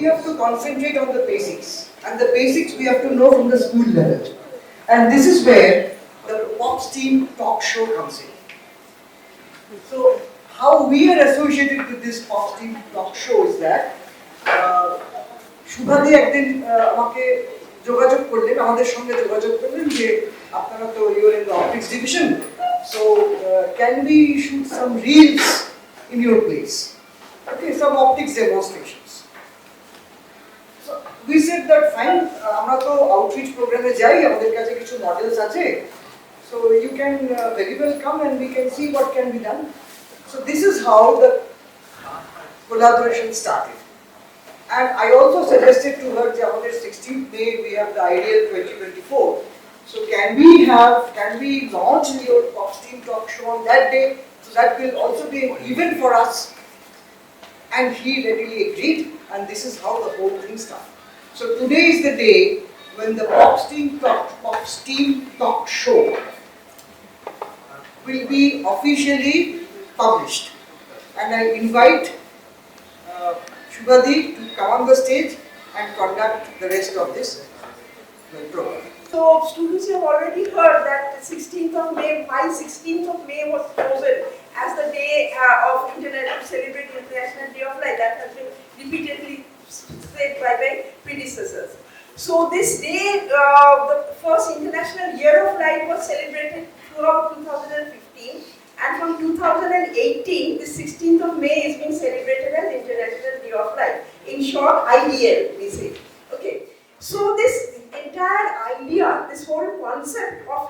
have to concentrate on the basics. And the basics we have to know from the school level. And this is where the pop steam talk show comes in. So, how we are associated with this pop steam talk show is that শুভাদি একদিন আমাকে যোগাযোগ করলেন, আমাদের সঙ্গে যোগাযোগ করলেন যে আপনারা তো you are in the optics division, so can we shoot some reels in your place, okay, some optics demonstrations. So we said that fine, আমরা তো আউটরিচ প্রোগ্রামে যাই, আমাদের কাছে কিছু মডেলস আছে, so you can very well come and we can see what can be done. So this is how the collaboration started. And I also suggested to her that 16th May we have the Ideal 2024. So can we launch your pop steam talk show on that day? So that will also be an event for us. And he readily agreed, and this is how the whole thing started. So today is the day when the pop steam talk show will be officially published. And I invite Shubhadi to come on the stage and conduct the rest of this program. So students have already heard that the 16th of May, why 16th of May was chosen as the day of to celebrate International Day of Light. That has been repeatedly said by my predecessors. So this day, the first International Year of Light was celebrated throughout 2015. And from 2018, the 16th of May is being celebrated as International Day of Light. In short, IDL, we say. Okay. So this entire idea, this whole concept of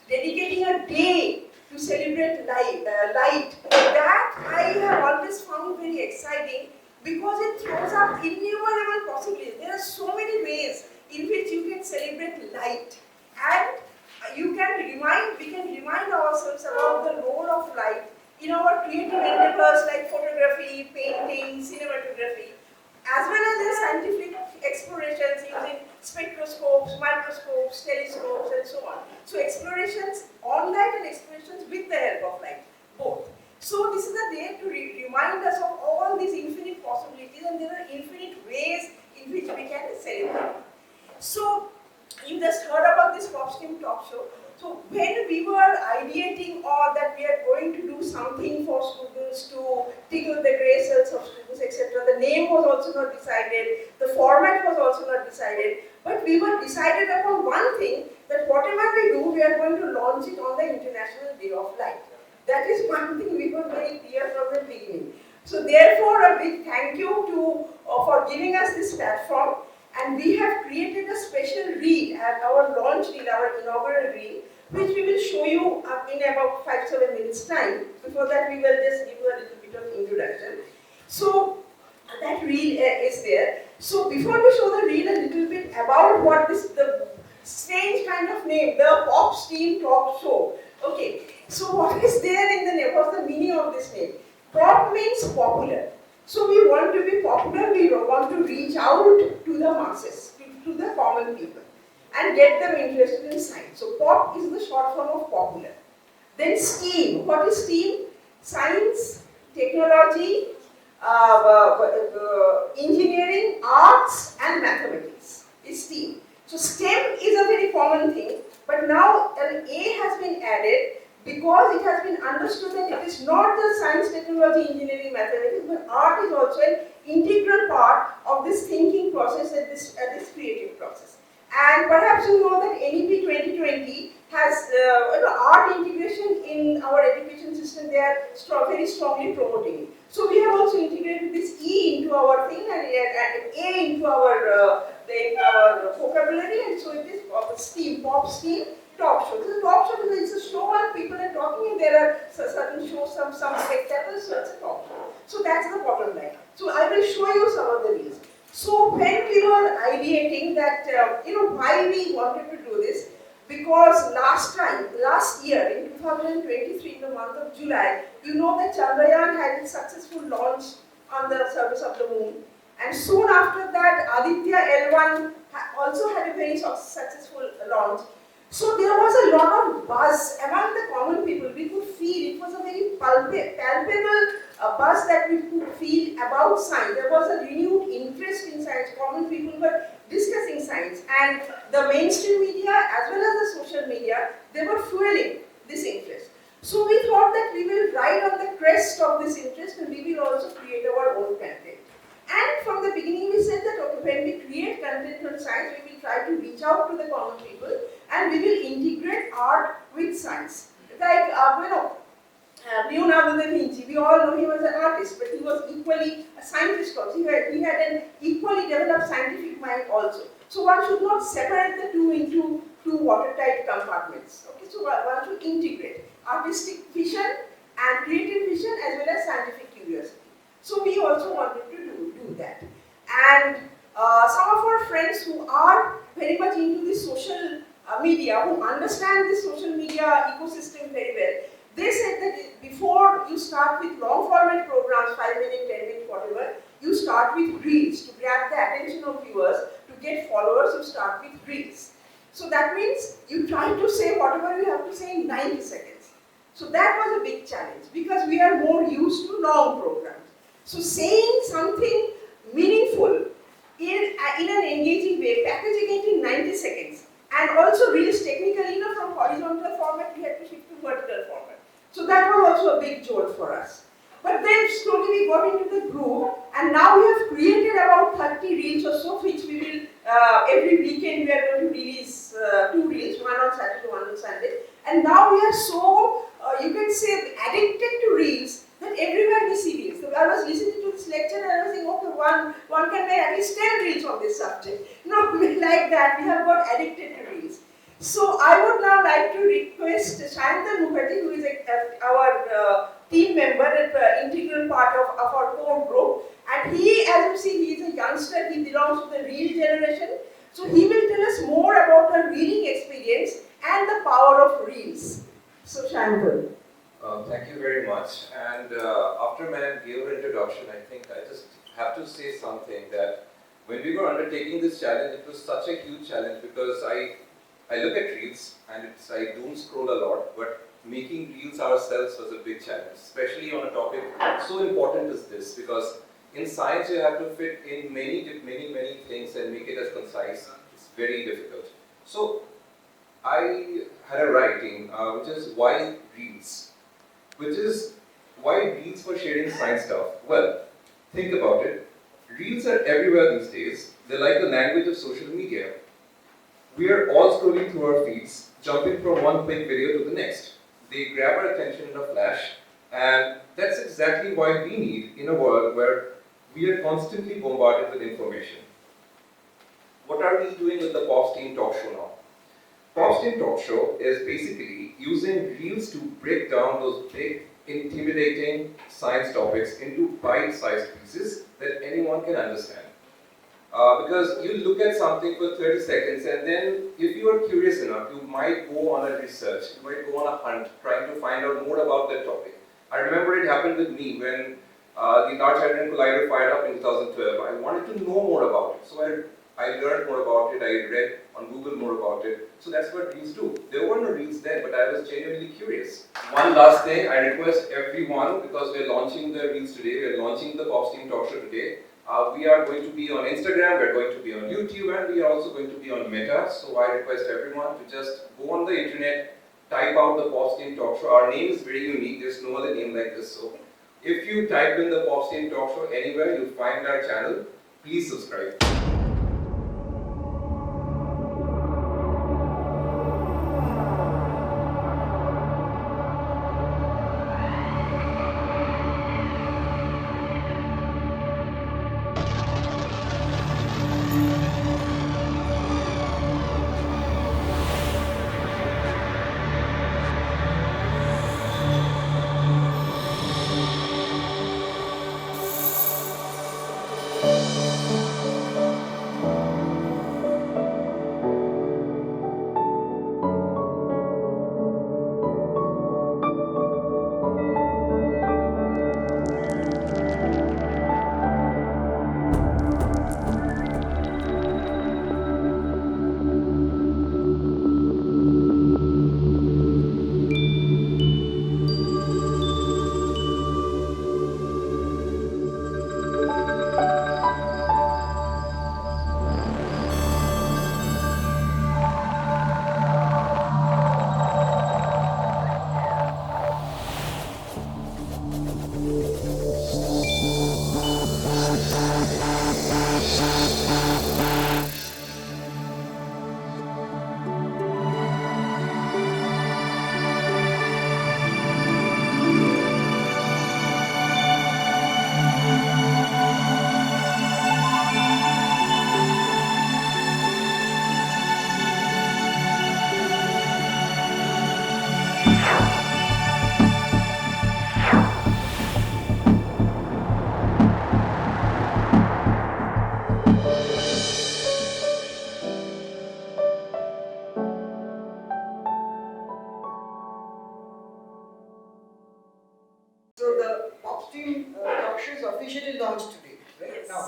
dedicating a day to celebrate light, that I have always found very exciting because it throws up innumerable possibilities. There are so many ways in which you can celebrate light. And we can remind ourselves about the role of light in our creative endeavors like photography, painting, cinematography, as well as in scientific explorations using spectroscopes, microscopes, telescopes, and so on. So explorations on light and explorations with the help of light, both. So this is a day to remind us of all these infinite possibilities, and there are infinite ways in which we can celebrate. So you just heard about this pop steam talk show. So when we were ideating or that we are going to do something for students to tickle the gray cells of students, etc., the name was also not decided, the format was also not decided, but we were decided upon one thing, that whatever we do, we are going to launch it on the International Day of Light. That is one thing we were very clear from the beginning. So therefore, a big thank you for giving us this platform. And we have created a special reel at our launch reel, our inaugural reel, which we will show you in about 5-7 minutes time. Before that, we will just give you a little bit of introduction. So that reel is there. So before we show the reel, a little bit about what the strange kind of name, the pop steam talk show. Okay, so what is there in the name? What's the meaning of this name? Pop means popular. So we want to be popular, we want to reach out to the masses, to the common people, and get them interested in science. So pop is the short form of popular. Then STEAM. What is STEAM? Science, technology, engineering, arts, and mathematics is STEAM. So STEM is a very common thing, but now an A has been added because it has been understood that it is not the science, technology, engineering, mathematics, but art is also an integral part of this thinking process and this creative process. And perhaps you know that NEP 2020 has art integration in our education system. They are very strongly promoting it. So we have also integrated this E into our thing and A into our vocabulary, and so it is STEAM, pop STEAM. Talk show. This is a talk show because it's a show and people are talking, and there are certain shows, some spectacles, so it's a talk show. So that's the bottom line. So I will show you some of the reasons. So when we were ideating that, why we wanted to do this, because last year in 2023, in the month of July, you know that Chandrayaan had its successful launch on the surface of the moon. And soon after that, Aditya L1 also had a very successful launch. So there was a lot of buzz among the common people. We could feel it was a very palpable buzz that we could feel about science. There was a renewed interest in science. Common people were discussing science, and the mainstream media as well as the social media, they were fueling this interest. So we thought that we will ride on the crest of this interest and we will also create our own content. And from the beginning we said that okay, when we create content on science, we will try to reach out to the common people and we will integrate art with science. Like, Leonardo da Vinci, we all know he was an artist, but he was equally a scientist also. He had an equally developed scientific mind also. So one should not separate the two into two watertight compartments. Okay, so one should integrate artistic vision and creative vision as well as scientific curiosity. So we also wanted to do that. And some of our friends who are very much into the social media, who understand the social media ecosystem very well, they said that before you start with long format programs, 5 minutes, 10 minutes, whatever, you start with reels to grab the attention of viewers, to get followers, you start with reels. So that means you try to say whatever you have to say in 90 seconds. So that was a big challenge because we are more used to long programs. So saying something meaningful in an engaging way, packaging it in 90 seconds, and also reels technically, from horizontal format we had to shift to vertical format. So that was also a big jolt for us. But then slowly we got into the groove, and now we have created about 30 reels or so, which we will, every weekend we are going to release 2 reels, one on Saturday, one on Sunday. And now we are so, you can say, addicted to reels that everywhere we see reels. So I was listening to this lecture and I was thinking, okay, one can make at least 10 reels on this subject. No, like that, we have got addicted to reels. So I would now like to request Sayantan Mukherjee, who is our team member and integral part of our core group. And he, as you see, he is a youngster, he belongs to the reel generation. So he will tell us more about our reeling experience and the power of reels. So Sayantan. Thank you very much. And after Ma'am gave her introduction, I think I just have to say something that when we were undertaking this challenge, it was such a huge challenge because I look at reels and I doom scroll a lot, but making reels ourselves was a big challenge, especially on a topic so important as this, because in science you have to fit in many things and make it as concise. It's very difficult. So I had a writing which is why reels, which is why reels for sharing science stuff. Well, think about it. Reels are everywhere these days. They're like the language of social media. We are all scrolling through our feeds, jumping from one quick video to the next. They grab our attention in a flash, and that's exactly why we need in a world where we are constantly bombarded with information. What are we doing with the Pop's Team Talk Show now? Pop's Team Talk Show is basically using reels to break down those big, intimidating science topics into bite-sized pieces that anyone can understand. Because you look at something for 30 seconds and then if you are curious enough, you might go on a research, you might go on a hunt trying to find out more about that topic. I remember it happened with me when the Large Hadron Collider fired up in 2012. I wanted to know more about it. So I learned more about it, I read on Google more about it. So that's what reels do. There were no reels then, but I was genuinely curious. One last thing, I request everyone, because we're launching the reels today, we're launching the Pop's Team Talk Show today. We are going to be on Instagram, we're going to be on YouTube, and we are also going to be on Meta. So I request everyone to just go on the internet, type out the Pop's Team Talk Show. Our name is very unique, there's no other name like this. So if you type in the Pop's Team Talk Show anywhere, you'll find our channel. Please subscribe. the upstream talk show is officially launched today, right? Yes. Now,